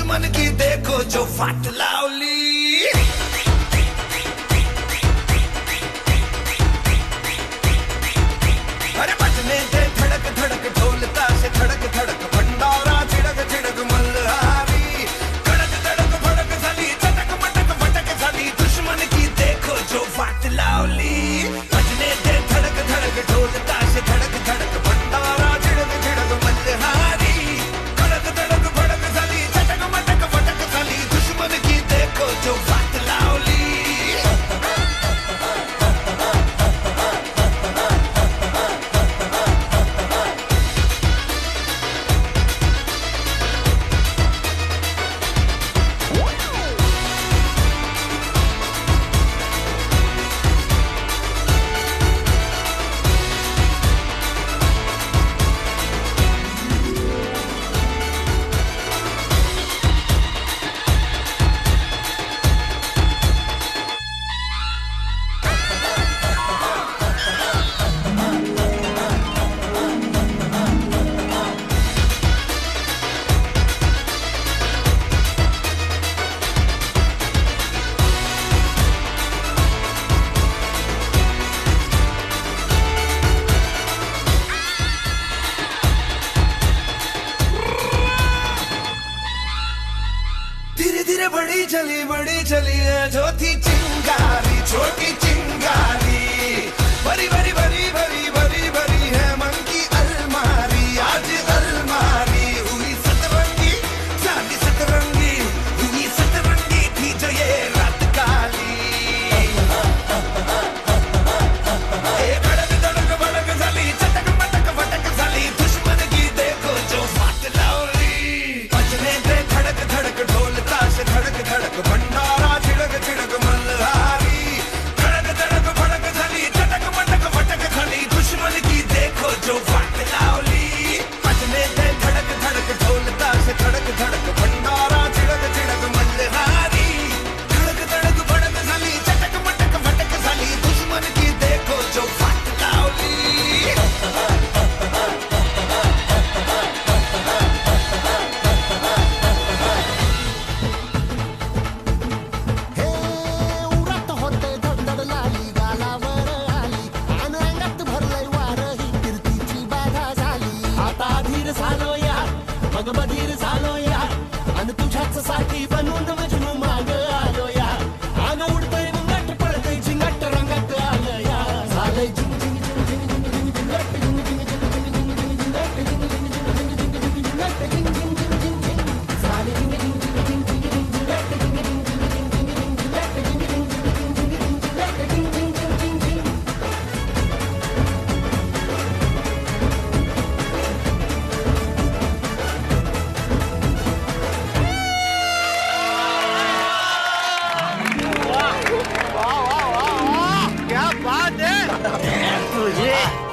दुश्मन की देखो जो फाट लावली। अरे बजने दे धड़क धड़क ढोलता से धड़क धड़क भंडारा छिड़क छिड़क मल्हारी। धड़क धड़क भड़क साली चटक मटक फटक साली दुश्मन की देखो जो फाट लावली। बजने दे धड़क धड़क ढोलता से धड़क धड़क भंडारा छिड़क छिड़क मल्हारी। धड़क धड़क भड़क साली चटक मटक फटक साली दुश्मन की देखो जो फाट लावली। धीरे धीरे बड़ी चली है जो थी चिंगारी छोटी चिंगारी। भरी भरी भरी भरी भरी भरी है मन की अलमारी। आज अलमारी हुई सतरंगी चांदी सतरंगी हुई सतरंगी थी जो ये रात काली। धड़क धड़क भड़क साली चटक मटक फटक साली दुश्मन की देखो जो फाट लावली। बजने दे धड़क धड़क ढोलता से धड़क धड़क भंडारा छिड़क छिड़क मल्हारी। धड़क धड़क भड़क साली चटक मटक फटक साली दुश्मन की देखो जो फाट लावली। बजने दे धड़क धड़क ढोलता से धड़क धड़क भंडारा छिड़क छिड़क मल्हारी। धड़क धड़क भड़क साली चटक मटक फटक साली दुश्मन की देखो जो फाट लावली। बधीर झालो या आणि तुझ्याच साठी बनून मजनू माग आलो या। आग उडतय घुंगट पडतय झिंगट रंगात आलं या। झालंय झिंग झिंग झिंग झिंग झिंग झिंग झिंगट झिंग झिंग झिंग झिंग झिंग झिंगट झिंग झिंग झिंग झिंग झिंगट झिंग झिंग झिंग झिंग झिंग झालंय झिंग झिंग झिंग झिंग झिंग झिंग झिंगट झिंग झिंग झिंग झिंग झिंग झिंग झिंगट झिंग झिंग झिंग झिंग झिंग झिंगट झिंग झिंग झिंग झिंग झिंग।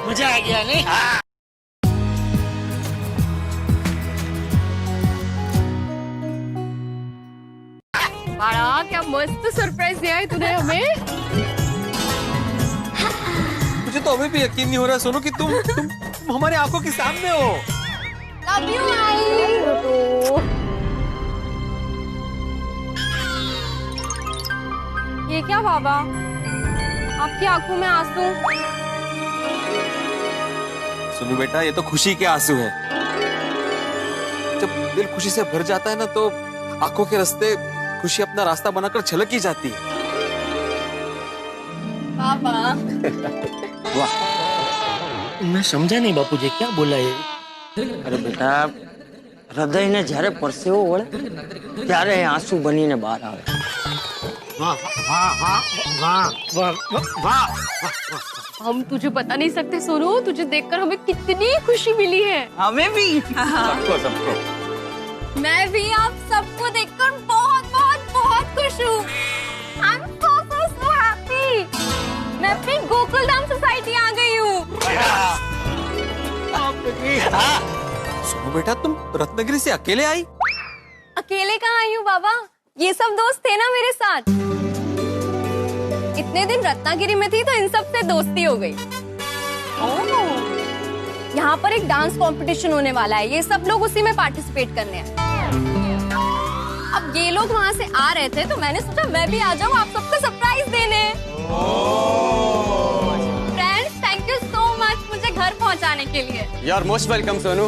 मजा आ गया नहीं? बाळा क्या मस्त सरप्राइज दिया है तूने हमें। मुझे तो अभी भी यकीन नहीं हो रहा सोनू कि तुम हमारी आंखों के सामने हो। लव यू आई। ये क्या बाबा आपकी आंखों में आंसू? सोनू बेटा ये तो खुशी के आंसू हैं। जब दिल खुशी से भर जाता है ना तो आंखों के रास्ते खुशी अपना रास्ता बनाकर छलक ही जाती है। बाबा वाह, मैं समझा नहीं बापूजी क्या बोला ये। अरे बेटा हृदय ने જ્યારે પરસેવો વળે ત્યારે આંસુ બનીને બહાર આવે। वाह वाह वाह वाह वाह वाह वाह। हम तुझे बता नहीं सकते सोनू, तुझे देखकर हमें कितनी खुशी मिली है। हमें भी सबको मैं भी आप सबको देखकर बहुत बहुत बहुत खुश हूँ। I'm so so so happy। मैं अपनी गोकुल धाम सोसाइटी आ गई हूँ। सोनू बेटा तुम रत्नागिरी से अकेले आई? अकेले कहाँ आई हूँ बाबा, ये सब दोस्त थे ना मेरे साथ। इतने दिन रत्नागिरी में थी तो इन सब से दोस्ती हो गई। यहाँ पर एक डांस कंपटीशन होने वाला है, ये सब लोग उसी में पार्टिसिपेट करने हैं। ये लोग वहाँ से आ रहे थे तो मैंने सोचा मैं भी आ जाऊँ आप सबको सरप्राइज देने। Friends thank you so much मुझे घर पहुँचाने के लिए। You are most welcome Sonu.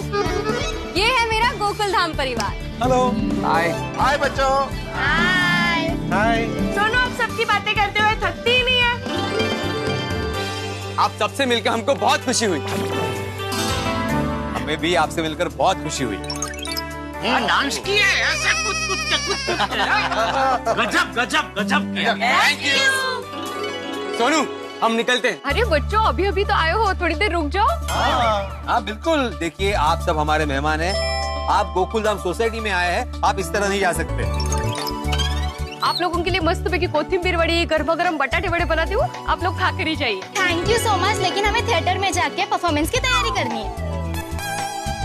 ये है मेरा गोकुल धाम परिवार। हेलो। हाय। हाय बच्चों। हाय। हाय। सोनू आप सबकी बातें करते हुए थकती ही नहीं है। आप सबसे मिलकर हमको बहुत खुशी हुई। हमें भी आपसे मिलकर बहुत खुशी हुई। डांस किया है ऐसा कुछ गजब गजब गजब किया। Thank you. सोनू हम निकलते हैं। अरे बच्चों अभी अभी तो आए हो थोड़ी देर रुक जाओ। हाँ बिल्कुल। देखिए आप सब हमारे मेहमान हैं। आप गोकुलधाम सोसाइटी में आए हैं, आप इस तरह नहीं जा सकते। आप लोगों के लिए मस्त पैकी कोथिंबीर वड़ी गर्मा गर्म बटाटे वड़े बनाती हूँ आप लोग खा कर ही जाइए। थैंक यू सो मच लेकिन हमें थिएटर में जाके परफॉर्मेंस की तैयारी करनी है।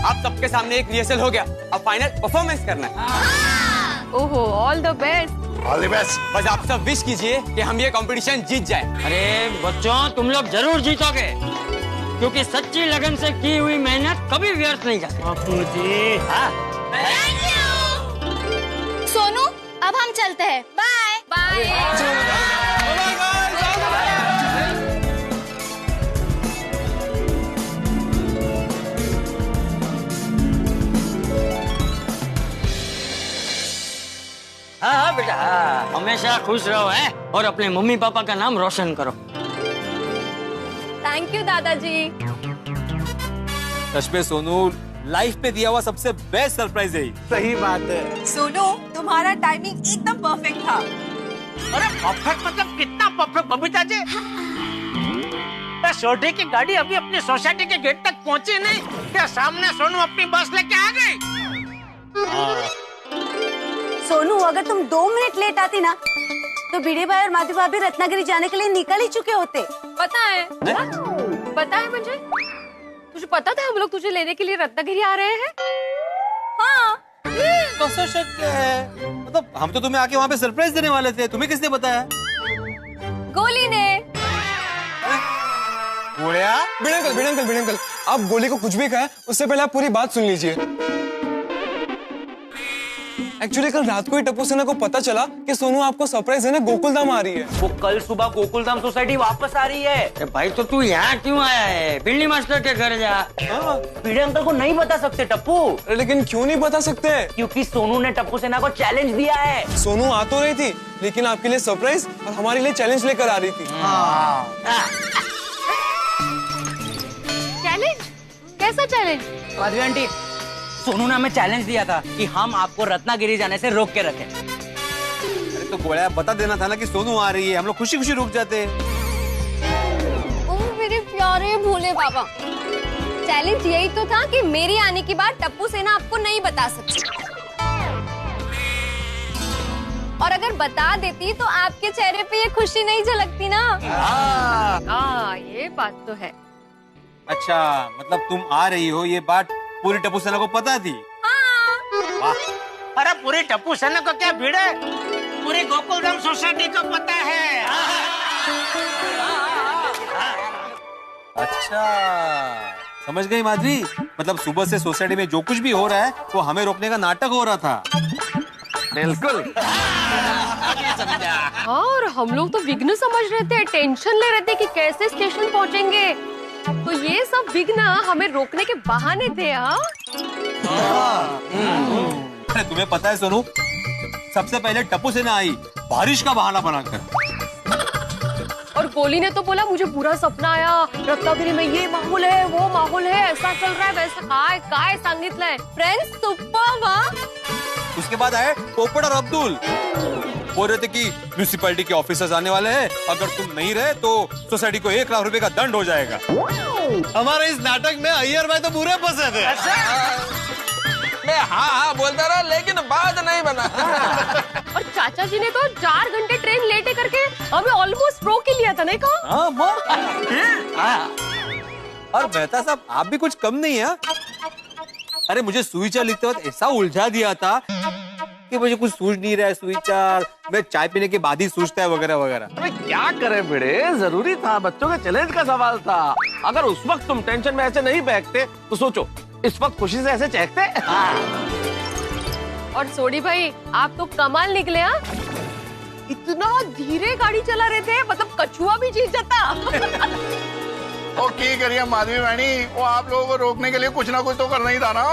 आप सबके सामने एक रिहर्सल हो गया, अब फाइनल परफॉर्मेंस करना है। ओहो all the best. All the best. बस आप सब विश कीजिए कि हम ये कंपटीशन जीत जाए। अरे बच्चों तुम लोग जरूर जीतोगे क्योंकि सच्ची लगन से की हुई मेहनत कभी व्यर्थ नहीं जाती। बापूजी। सोनू अब हम चलते हैं। Bye bye. हाँ हाँ बेटा हाँ, हमेशा खुश रहो है और अपने मम्मी पापा का नाम रोशन करो। थैंक यू दादाजी। सच में सोनू लाइफ पे दिया हुआ सबसे बेस्ट सरप्राइज है। सही बात है। सोनू तुम्हारा टाइमिंग एकदम परफेक्ट था। अरे परफेक्ट मतलब कितना परफेक्ट बबीता जी। सोडे की गाड़ी अभी अपनी सोसाइटी के गेट तक पहुंची नहीं क्या सामने सोनू अपनी बस लेके आ गई। सोनू अगर तुम 2 मिनट लेट आती ना तो भिड़े भाई और माधु भाभी रत्नागिरी जाने के लिए निकल ही चुके होते। पता है पता है मुझे तुझे पता था हम लोग तुझे लेने के लिए रत्नागिरी आ रहे हैं। हाँ कैसा शक है? मतलब हम तो तुम्हें आके वहाँ पे सरप्राइज देने वाले थे, तुम्हें किसने बताया? गोली ने। भिड़ंकल आप गोली को कुछ भी कहा उससे पहले आप पूरी बात सुन लीजिए। एक्चुअली कल रात को ही टप्पू सेना को पता चला कि सोनू आपको सरप्राइज देने गोकुलधाम आ रही है। वो कल सुबह गोकुलधाम सोसाइटी वापस आ रही है। अरे भाई तो तू यहाँ क्यों आया है? बिल्ली मास्टर के घर जा। पीड़े अंकल को नहीं बता सकते टप्पू। लेकिन क्यों नहीं बता सकते? क्योंकि सोनू ने टप्पू सेना को चैलेंज दिया है। सोनू आ तो रही थी लेकिन आपके लिए सरप्राइज और हमारे लिए चैलेंज लेकर आ रही थी। चैलेंज? कैसा चैलेंज? माधवी आंटी सोनू ने हमें चैलेंज दिया था कि हम आपको रत्नागिरी जाने से रोक के रखें। अरे तो गोया बता देना था ना कि सोनू आ रही है, हम लोग खुशी खुशी रुक जाते। ओह मेरे प्यारे भोले बाबा चैलेंज यही तो था कि मेरी आने की बात टप्पू सेना आपको नहीं बता सकती और अगर बता देती तो आपके चेहरे पे ये खुशी नहीं झलकती ना। हाँ ये बात तो है। अच्छा मतलब तुम आ रही हो ये बात पूरी टप्पू सेना को पता थी? हाँ। अरे पूरी टप्पू सेना को क्या भीड़ है, पूरी गोकुलधाम सोसाइटी को पता है। अच्छा समझ गई माधवी, मतलब सुबह से सोसाइटी में जो कुछ भी हो रहा है वो हमें रोकने का नाटक हो रहा था। बिल्कुल। और हम लोग तो विघ्न समझ रहे थे, टेंशन ले रहे थे कि कैसे स्टेशन पहुंचेंगे, तो ये सब विघ्न हमें रोकने के बहाने थे। अरे तुम्हें पता है सोनू, सबसे पहले टप्पू सेना आई बारिश का बहाना बनाकर, और गोली ने तो बोला मुझे पूरा सपना आया, रत्नागिरी में ये माहौल है वो माहौल है, ऐसा चल रहा है वैसा काय काय सांगितलंय। Friends superb. उसके बाद आए पोपट और अब्दुल, बोल रहे थे कि म्यूनिसिपैलिटी के ऑफिसर्स आने वाले हैं, अगर तुम नहीं रहे तो सोसाइटी को 1 लाख रुपए का दंड हो जाएगा। हमारे इस नाटक में अय्यर भाई तो पूरे फंसे थे। मैं हाँ बोलता रहा लेकिन बात नहीं बना। और चाचा जी ने तो 4 घंटे ट्रेन लेटे करके हमें ऑलमोस्ट रोक ही लिया था, नहीं कहा? और मेहता साहब आप भी कुछ कम नहीं है। अरे मुझे सुविचार लिखते वक्त ऐसा उलझा दिया था कि मुझे कुछ सूझ नहीं रहा है सुविचार, मैं चाय पीने के बाद ही सूझता है वगैरह वगैरह। अरे क्या करे भिड़े, जरूरी था, बच्चों के चैलेंज का सवाल था। अगर उस वक्त तुम टेंशन में ऐसे नहीं बहकते तो सोचो इस वक्त खुशी से ऐसे चहकते। और सोडी भाई आप तो कमाल निकले। हाँ, इतना धीरे गाड़ी चला रहे थे, मतलब कछुआ भी जीत जाता। ओ की करिए माधवी रानी, वो आप लोगों को रोकने के लिए कुछ ना कुछ तो करना ही था ना।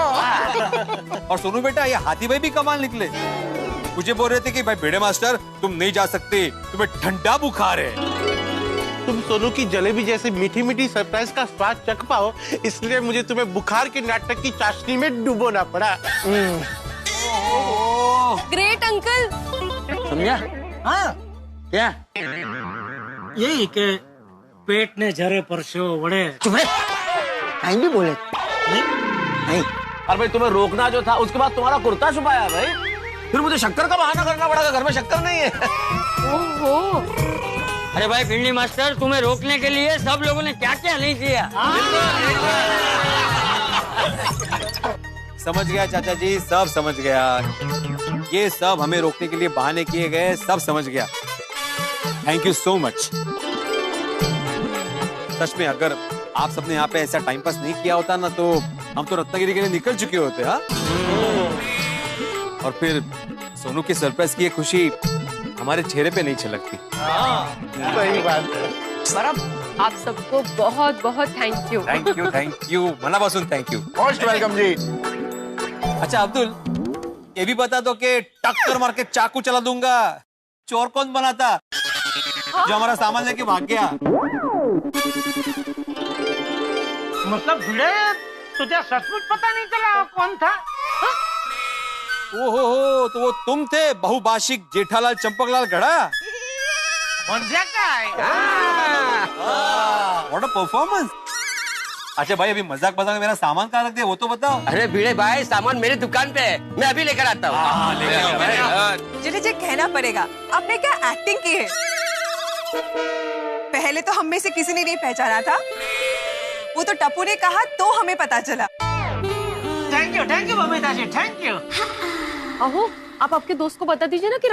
और सोनू बेटा, ये हाथी भाई भी कमाल निकले। मुझे बोल रहे थे कि भाई भिड़े मास्टर तुम नहीं जा सकते, तुम्हें ठंडा बुखार है। तुम सोनू की जलेबी जैसी मीठी मीठी सरप्राइज का स्वाद चख पाओ, इसलिए मुझे तुम्हें बुखार के नाटक की चाशनी में डुबोना पड़ा। Great uncle. समझा? हाँ क्या? यही के पेट ने झरे परसों वड़े। चुप रहे, कहीं भी बोले नहीं। और भाई तुम्हें रोकना जो था, उसके बाद तुम्हारा कुर्ता छुपाया भाई, फिर मुझे शक्कर का बहाना करना पड़ा, घर में शक्कर नहीं है। ओहो, अरे भाई भिंडी मास्टर, तुम्हें रोकने के लिए सब लोगों ने क्या क्या नहीं किया। समझ गया चाचा जी, सब समझ गया। ये सब हमें रोकने के लिए बहाने किए गए, सब समझ गया। Thank you so much. सच में अगर आप सबने यहाँ पे ऐसा टाइम पास नहीं किया होता ना, तो हम तो रत्नागिरी के लिए निकल चुके होते। हाँ, और फिर सोनू के सरप्राइज की ये खुशी हमारे चेहरे पे नहीं छलकती। सही बात है। बराबर। आप सबको बहुत बहुत थैंक यू। थैंक यू मनापासून थैंक यू। मोस्ट वेलकम जी। अच्छा अब्दुल, ये भी बता दो कि टक्कर मार के चाकू चला दूंगा, चोर कौन बना था जो हमारा सामान लेके भाग गया? मतलब भिड़े, तुझे सचमुच पता नहीं चला कौन था? ओहो, तो वो तुम थे बहुभाषिक जेठालाल चंपकलाल गड़ा? What a performance. अच्छा भाई, अभी मजाक में मेरा सामान कहाँ रख दिया वो तो बताओ। अरे भिड़े भाई, सामान मेरी दुकान पे है, मैं अभी लेकर आता हूँ। मुझे कहना पड़ेगा, आपने क्या एक्टिंग की है। पहले तो हम में से किसी ने नहीं पहचाना था, वो तो टप्पू ने कहा तो हमें पता चला। Thank you Babita ji, thank you. अहो, आप आपके दोस्त को बता दीजिए ना कि